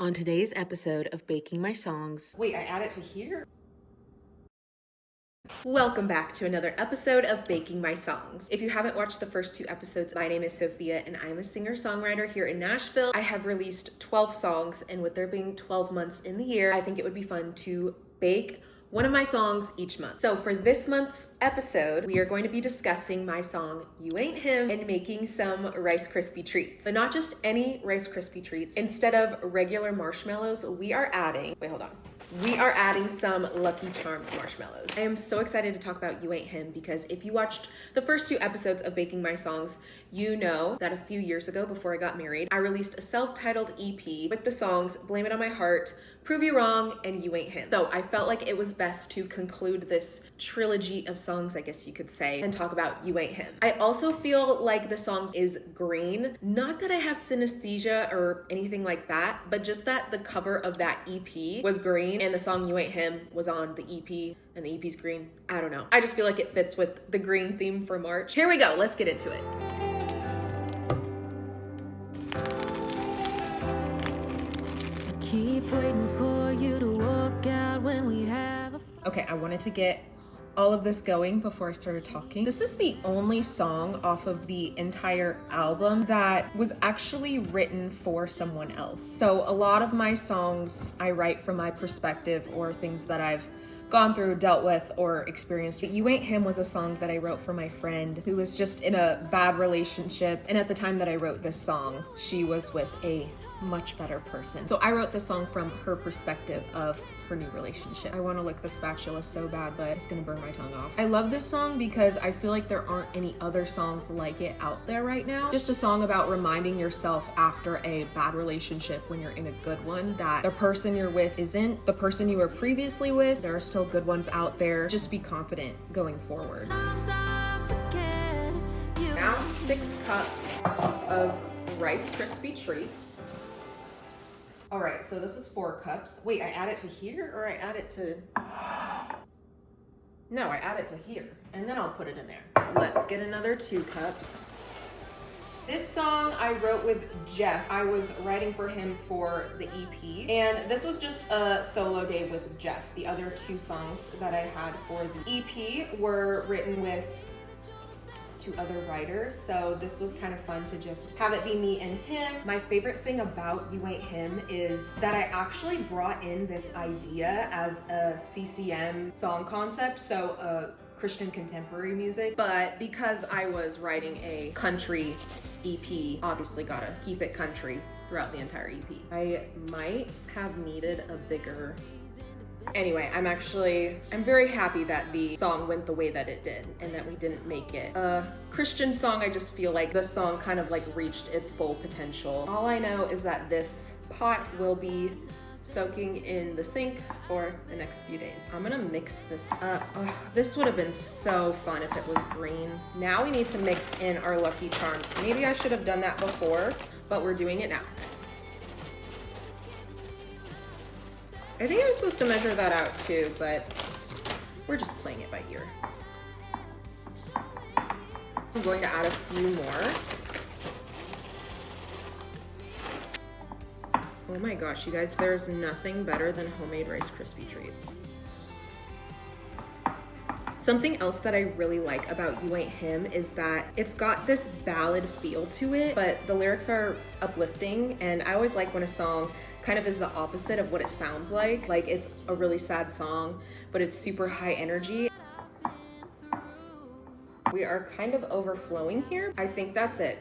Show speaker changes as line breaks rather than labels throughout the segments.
On today's episode of Baking My Songs.
Wait, I add it to here? Welcome back to another episode of Baking My Songs. If you haven't watched the first two episodes, my name is Sophia and I am a singer-songwriter here in Nashville. I have released 12 songs, and with there being 12 months in the year, I think it would be fun to bake one of my songs each month. So for this month's episode, we are going to be discussing my song, You Ain't Him, and making some Rice Krispie treats. But not just any Rice Krispie treats. Instead of regular marshmallows, we are adding some Lucky Charms marshmallows. I am so excited to talk about You Ain't Him because if you watched the first two episodes of Baking My Songs, you know that a few years ago, before I got married, I released a self-titled EP with the songs Blame It On My Heart, Prove You Wrong, and You Ain't Him. So I felt like it was best to conclude this trilogy of songs, I guess you could say, and talk about You Ain't Him. I also feel like the song is green. Not that I have synesthesia or anything like that, but just that the cover of that EP was green and the song You Ain't Him was on the EP and the EP's green. I don't know. I just feel like it fits with the green theme for March. Here we go. Let's get into it.
Keep waiting for you to walk out when we have
Okay, I wanted to get all of this going before I started talking. This is the only song off of the entire album that was actually written for someone else. So a lot of my songs I write from my perspective or things that I've gone through, dealt with, or experienced. But You Ain't Him was a song that I wrote for my friend who was just in a bad relationship. And at the time that I wrote this song, she was with a much better person. So I wrote the song from her perspective of her new relationship. I want to lick the spatula so bad, but it's gonna burn my tongue off. I love this song because I feel like there aren't any other songs like it out there right now. Just a song about reminding yourself after a bad relationship, when you're in a good one, that the person you're with isn't the person you were previously with. There are still good ones out there. Just be confident going forward. Now 6 cups of Rice Krispie treats. All right, so this is 4 cups. Wait, I add it to here or I add it to... No, I add it to here and then I'll put it in there. Let's get another 2 cups. This song I wrote with Jeff. I was writing for him for the EP, and this was just a solo day with Jeff. The other 2 songs that I had for the EP were written with 2 other writers, so this was kind of fun to just have it be me and him. My favorite thing about You Ain't Him is that I actually brought in this idea as a CCM song concept, so Christian contemporary music, but because I was writing a country EP, obviously gotta keep it country throughout the entire EP. I might have needed a bigger... Anyway, I'm very happy that the song went the way that it did and that we didn't make it a Christian song. I just feel like the song kind of like reached its full potential. All I know is that this pot will be soaking in the sink for the next few days. I'm gonna mix this up. Ugh, this would have been so fun if it was green. Now we need to mix in our Lucky Charms. Maybe I should have done that before, but we're doing it now. I think I was supposed to measure that out too, but we're just playing it by ear. I'm going to add a few more. Oh my gosh, you guys, there's nothing better than homemade Rice Krispie treats. Something else that I really like about You Ain't Him is that it's got this ballad feel to it, but the lyrics are uplifting, and I always like when a song kind of is the opposite of what it sounds like. Like it's a really sad song, but it's super high energy. We are kind of overflowing here. I think that's it.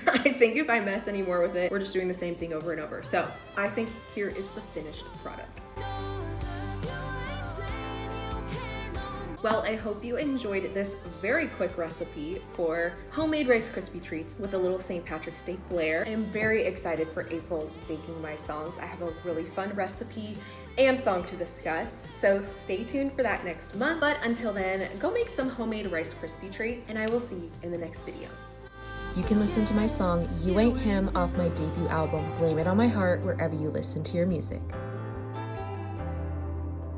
I think if I mess any more with it, we're just doing the same thing over and over. So I think here is the finished product. Well, I hope you enjoyed this very quick recipe for homemade Rice Krispie treats with a little St. Patrick's Day flair. I am very excited for April's Baking My Songs. I have a really fun recipe and song to discuss, so stay tuned for that next month. But until then, go make some homemade Rice Krispie treats, and I will see you in the next video.
You can listen to my song You Ain't Him off my debut album, Blame It On My Heart, wherever you listen to your music.